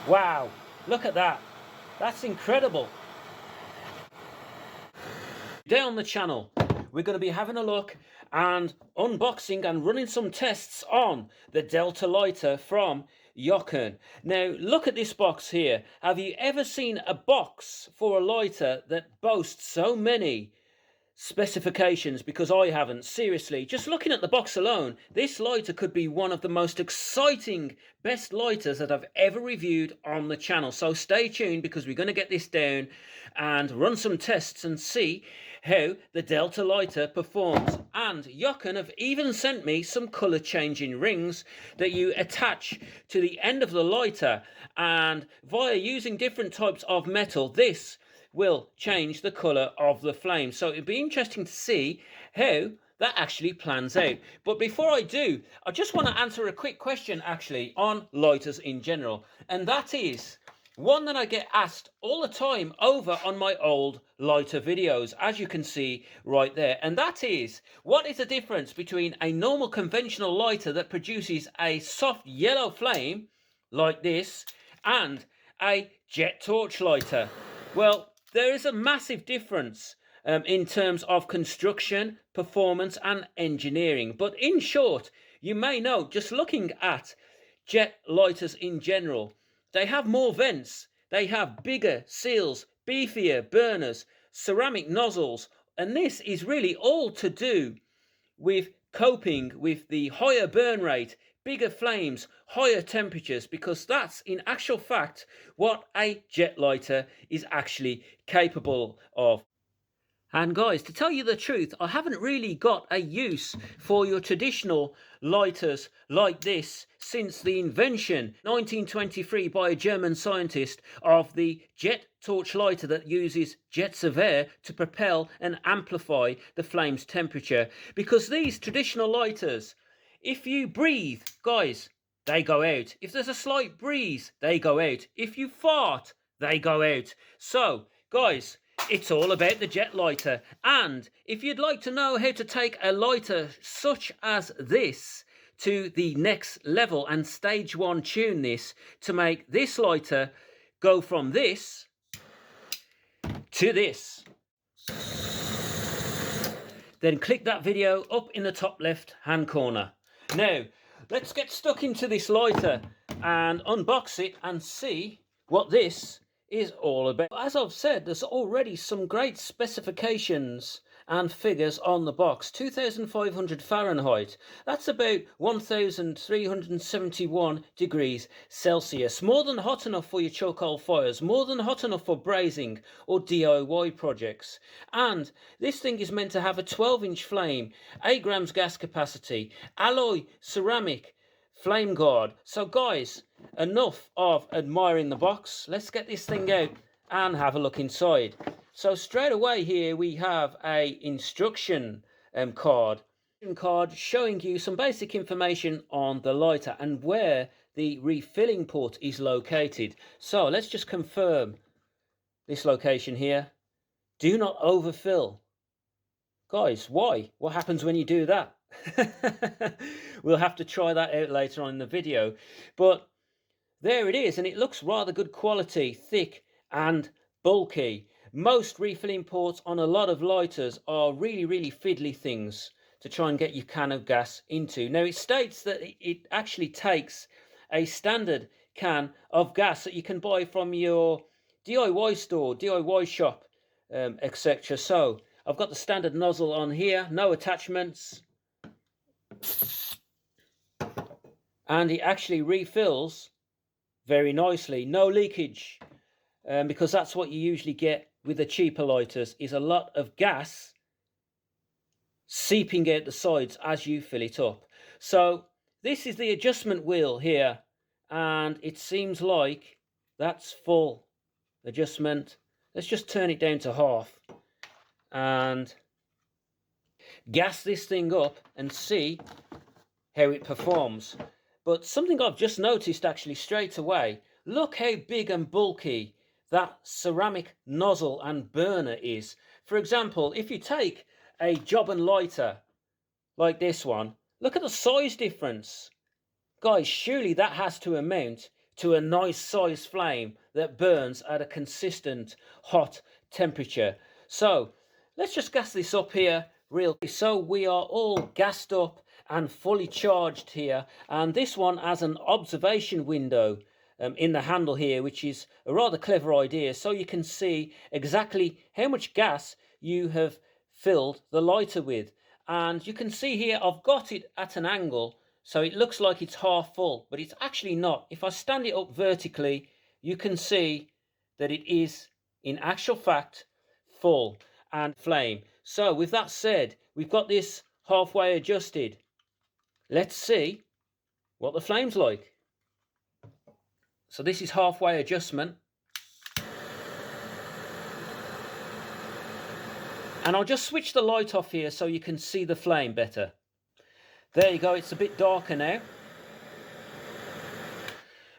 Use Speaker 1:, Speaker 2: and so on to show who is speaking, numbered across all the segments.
Speaker 1: Wow, look at that. That's incredible. Today on the channel, we're going to be having a look and unboxing and running some tests on the Delta lighter from Yocan. Now, look at this box here. Have you ever seen a box for a lighter that boasts so many specifications? Because I haven't. Seriously, just looking at the box alone, this lighter could be one of the most exciting best lighters that I've ever reviewed on the channel. So stay tuned, because we're going to get this down and run some tests and see how the Delta lighter performs. And Yocan have even sent me some color changing rings that you attach to the end of the lighter, and via using different types of metal, this will change the colour of the flame. So it'd be interesting to see how that actually plans out. But before I do, I just want to answer a quick question actually on lighters in general, and that is one that I get asked all the time over on my old lighter videos, as you can see right there, and that is, what is the difference between a normal conventional lighter that produces a soft yellow flame like this and a jet torch lighter? Well, there is a massive difference in terms of construction, performance and engineering. But in short, you may know, just looking at jet lighters in general, they have more vents, they have bigger seals, beefier burners, ceramic nozzles, and this is really all to do with coping with the higher burn rate, bigger flames, higher temperatures, because that's in actual fact what a jet lighter is actually capable of. And guys, to tell you the truth, I haven't really got a use for your traditional lighters like this since the invention 1923 by a German scientist of the jet torch lighter that uses jets of air to propel and amplify the flame's temperature. Because these traditional lighters, if you breathe, guys, they go out. If there's a slight breeze, they go out. If you fart, they go out. So, guys, it's all about the jet lighter. And if you'd like to know how to take a lighter such as this to the next level and stage one tune this to make this lighter go from this to this, then click that video up in the top left hand corner. Now, let's get stuck into this lighter and unbox it and see what this is all about. As I've said, there's already some great specifications and figures on the box. 2500 Fahrenheit, that's about 1371 degrees Celsius. More than hot enough for your charcoal fires, more than hot enough for brazing or DIY projects. And this thing is meant to have a 12-inch flame, 8 grams gas capacity, alloy ceramic flame guard. So guys, enough of admiring the box. Let's get this thing out and have a look inside. So straight away here we have a instruction card showing you some basic information on the lighter and where the refilling port is located. So let's just confirm this location here. Do not overfill. Guys, why? What happens when you do that? We'll have to try that out later on in the video. But there it is, and it looks rather good quality, thick and bulky. Most refilling ports on a lot of lighters are really fiddly things to try and get your can of gas into. Now, it states that it actually takes a standard can of gas that you can buy from your DIY store, DIY shop, etc. So I've got the standard nozzle on here, no attachments, and it actually refills very nicely, no leakage, because that's what you usually get with the cheaper lighters, is a lot of gas seeping out the sides as you fill it up. So this is the adjustment wheel here, and it seems like that's full adjustment. Let's just turn it down to half and gas this thing up and see how it performs. But something I've just noticed actually straight away, look how big and bulky that ceramic nozzle and burner is. For example, if you take a job and lighter like this one, look at the size difference. Guys, surely that has to amount to a nice size flame that burns at a consistent hot temperature. So let's just gas this up here real quick. So we are all gassed up and fully charged here, and this one has an observation window in the handle here, which is a rather clever idea, so you can see exactly how much gas you have filled the lighter with. And you can see here I've got it at an angle, so it looks like it's half full, but it's actually not. If I stand it up vertically, you can see that it is in actual fact full and flame. So with that said, we've got this halfway adjusted. Let's see what the flame's like. So this is halfway adjustment. And I'll just switch the light off here so you can see the flame better. There you go, it's a bit darker now.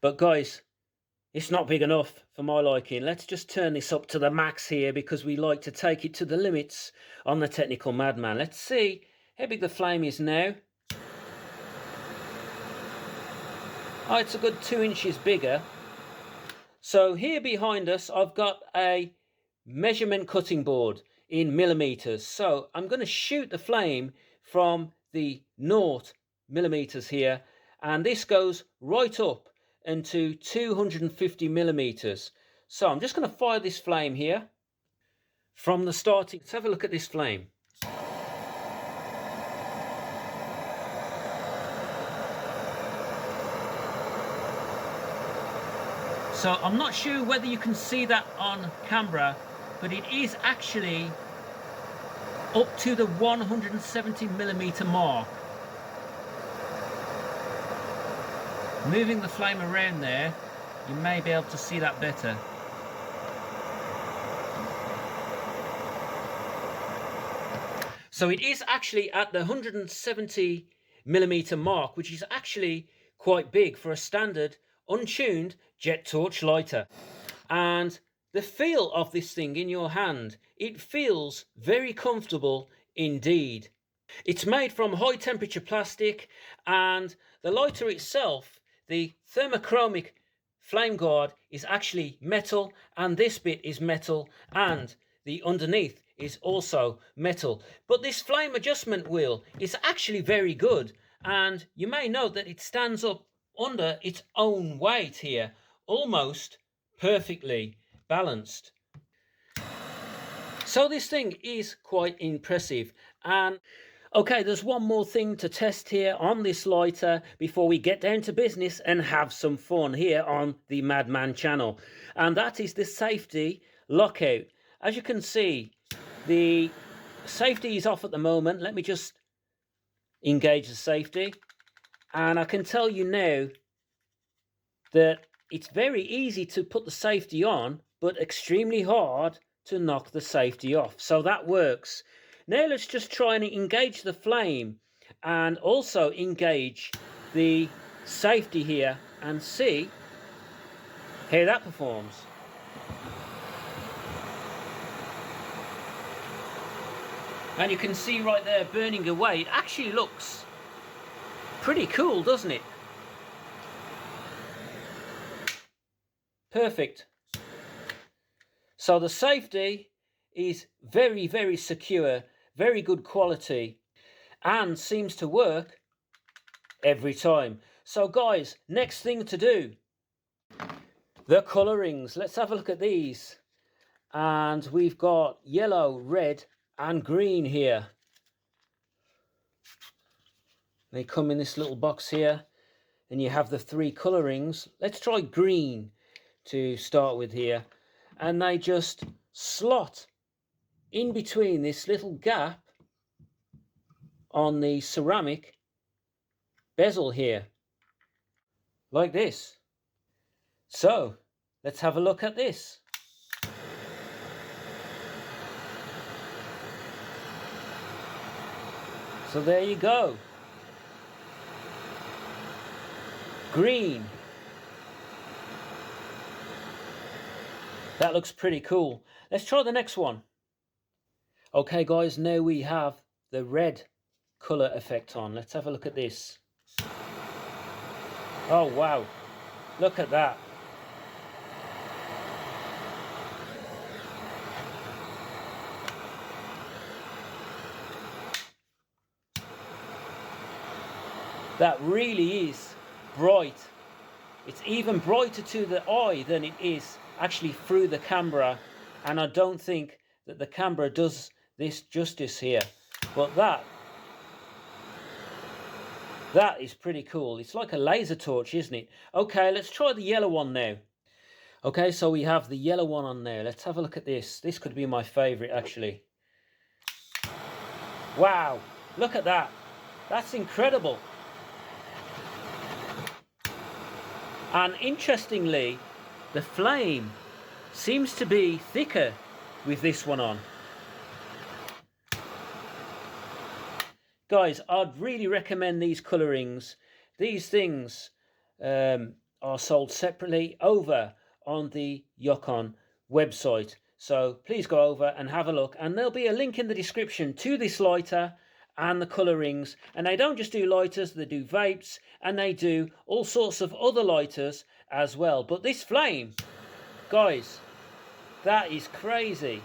Speaker 1: But guys, it's not big enough for my liking. Let's just turn this up to the max here, because we like to take it to the limits on the Technical Madman. Let's see how big the flame is now. Oh, it's a good 2 inches bigger. So here behind us, I've got a measurement cutting board in millimeters. So I'm going to shoot the flame from the 0 millimeters here, and this goes right up into 250 millimeters. So I'm just going to fire this flame here from the starting. Let's have a look at this flame. So I'm not sure whether you can see that on camera, but it is actually up to the 170 millimeter mark. Moving the flame around there, you may be able to see that better. So it is actually at the 170 millimeter mark, which is actually quite big for a standard untuned jet torch lighter. And the feel of this thing in your hand, it feels very comfortable indeed. It's made from high temperature plastic, and the lighter itself, the thermochromic flame guard, is actually metal, and this bit is metal, and the underneath is also metal. But this flame adjustment wheel is actually very good, and you may note that it stands up under its own weight here, almost perfectly balanced. So this thing is quite impressive. And okay, there's one more thing to test here on this lighter before we get down to business and have some fun here on the Madman channel, and that is the safety lockout. As you can see, the safety is off at the moment. Let me just engage the safety, and I can tell you now that it's very easy to put the safety on, but extremely hard to knock the safety off. So that works. Now let's just try and engage the flame and also engage the safety here and see how that performs. And you can see right there burning away. It actually looks pretty cool, doesn't it? Perfect. So the safety is very, very secure, very good quality, and seems to work every time. So guys, next thing to do, the colorings. Let's have a look at these. And we've got yellow, red, and green here. They come in this little box here, and you have the 3 colorings. Let's try green to start with here, and they just slot in between this little gap on the ceramic bezel here, like this. So let's have a look at this. So there you go. Green. That looks pretty cool. Let's try the next one. Okay guys, now we have the red colour effect on. Let's have a look at this. Oh wow. Look at that. That really is bright. It's even brighter to the eye than it is actually through the camera, and I don't think that the camera does this justice here. But that is pretty cool. It's like a laser torch, isn't it? Okay, let's try the yellow one now. Okay, so we have the yellow one on there. Let's have a look at this. This could be my favorite, actually. Wow, look at that. That's incredible. And interestingly, the flame seems to be thicker with this one on. Guys, I'd really recommend these colorings. These things are sold separately over on the Yocan website. So please go over and have a look. And there'll be a link in the description to this lighter and the colorings. And they don't just do lighters, they do vapes, and they do all sorts of other lighters as well. But this flame, guys, that is crazy.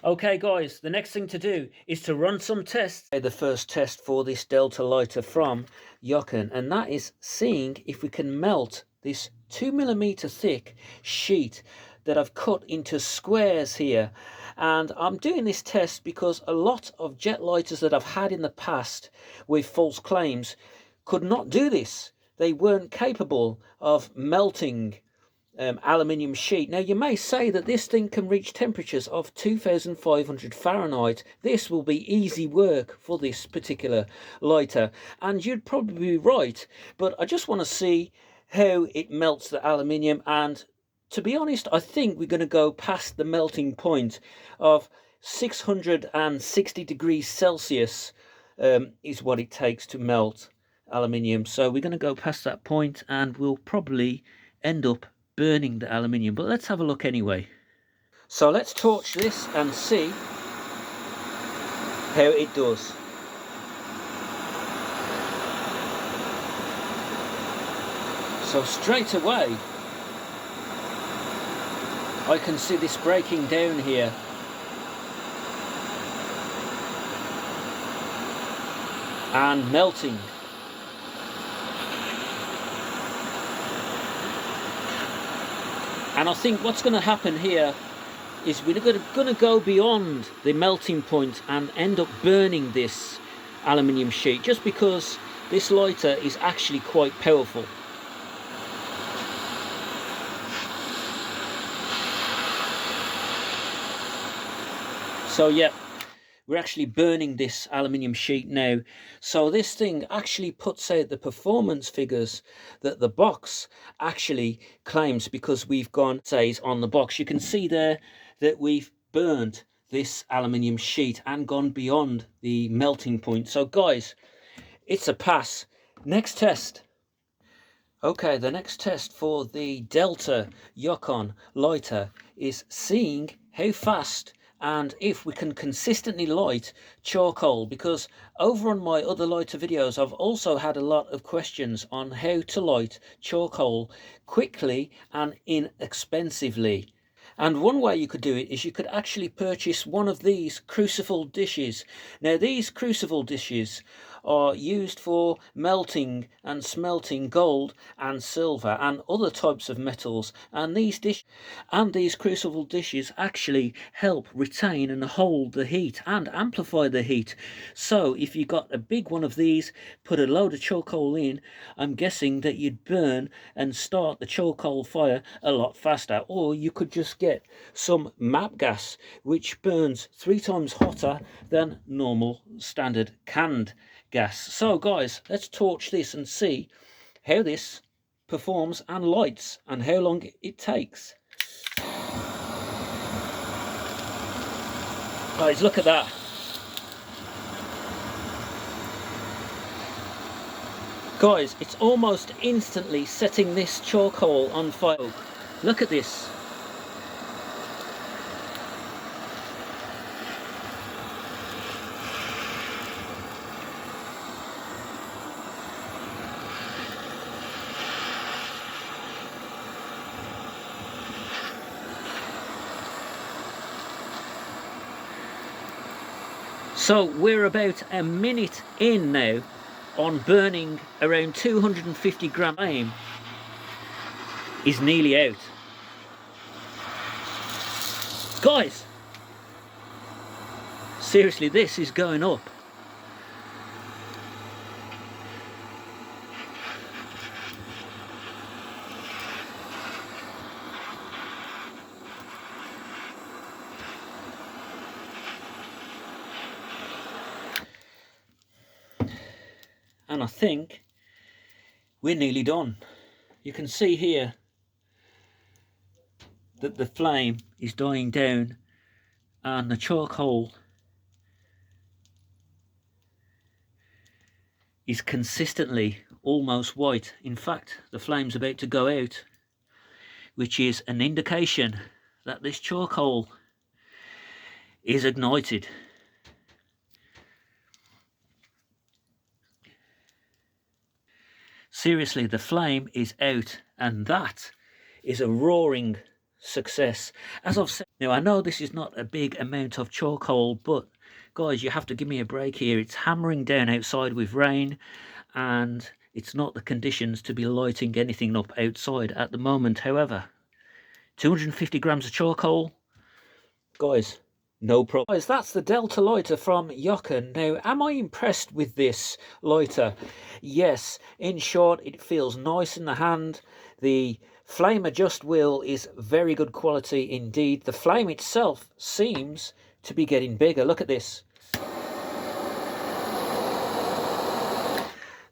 Speaker 1: Okay guys, the next thing to do is to run some tests. The first test for this Delta lighter from Yocan, and that is seeing if we can melt this 2mm thick sheet that I've cut into squares here. And I'm doing this test because a lot of jet lighters that I've had in the past with false claims could not do this. They weren't capable of melting aluminium sheet. Now you may say that this thing can reach temperatures of 2500 Fahrenheit. This will be easy work for this particular lighter, and you'd probably be right, but I just want to see how it melts the aluminium. And to be honest, I think we're going to go past the melting point of 660 degrees Celsius is what it takes to melt aluminium. So we're going to go past that point, and we'll probably end up burning the aluminium, but let's have a look anyway. So let's torch this and see how it does. So straight away I can see this breaking down here. And melting. And I think what's going to happen here is we're going to go beyond the melting point and end up burning this aluminium sheet, just because this lighter is actually quite powerful. So yeah, we're actually burning this aluminium sheet now. So this thing actually puts out the performance figures that the box actually claims, because we've gone, says on the box, you can see there that we've burned this aluminium sheet and gone beyond the melting point. So guys, it's a pass. Next test. Okay, the next test for the Delta Yocan lighter is seeing how fast and if we can consistently light charcoal, because over on my other lighter videos I've also had a lot of questions on how to light charcoal quickly and inexpensively. And one way you could do it is you could actually purchase one of these crucible dishes. Now these crucible dishes are used for melting and smelting gold and silver and other types of metals, and these crucible dishes actually help retain and hold the heat and amplify the heat. So if you got a big one of these, put a load of charcoal in, I'm guessing that you'd burn and start the charcoal fire a lot faster. Or you could just get some MAP gas, which burns 3 times hotter than normal standard canned gas. So guys, let's torch this and see how this performs and lights and how long it takes. Guys, look at that. Guys, it's almost instantly setting this charcoal on fire. Look at this. So we're about a minute in now on burning around 250 gram. Flame is nearly out. Guys, seriously, this is going up. And I think we're nearly done. You can see here that the flame is dying down and the charcoal is consistently almost white. In fact, the flame's about to go out, which is an indication that this charcoal is ignited. Seriously, the flame is out, and that is a roaring success. As I've said, now I know this is not a big amount of charcoal, but guys, you have to give me a break here. It's hammering down outside with rain, and it's not the conditions to be lighting anything up outside at the moment. However, 250 grams of charcoal, guys, no problem. Guys, that's the Delta lighter from Yocan. Now, am I impressed with this lighter? Yes. In short, it feels nice in the hand. The flame adjust wheel is very good quality indeed. The flame itself seems to be getting bigger. Look at this.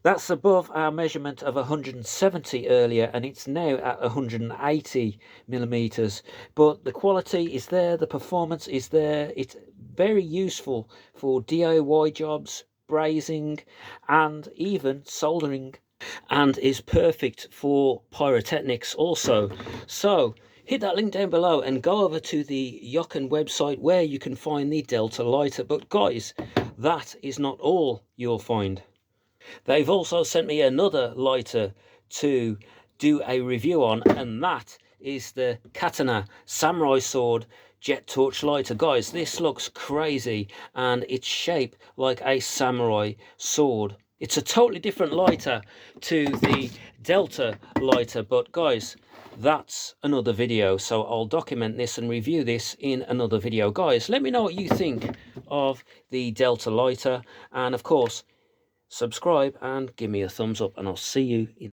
Speaker 1: That's above our measurement of 170 earlier, and it's now at 180 millimeters. But the quality is there, the performance is there. It's very useful for DIY jobs, brazing, and even soldering, and is perfect for pyrotechnics also. So hit that link down below and go over to the Yocan website where you can find the Delta lighter. But guys, that is not all you'll find. They've also sent me another lighter to do a review on, and that is the Katana Samurai Sword Jet Torch lighter. Guys, this looks crazy, and it's shaped like a samurai sword. It's a totally different lighter to the Delta lighter, but guys, that's another video, so I'll document this and review this in another video. Guys, let me know what you think of the Delta lighter, and of course, subscribe and give me a thumbs up, and I'll see you in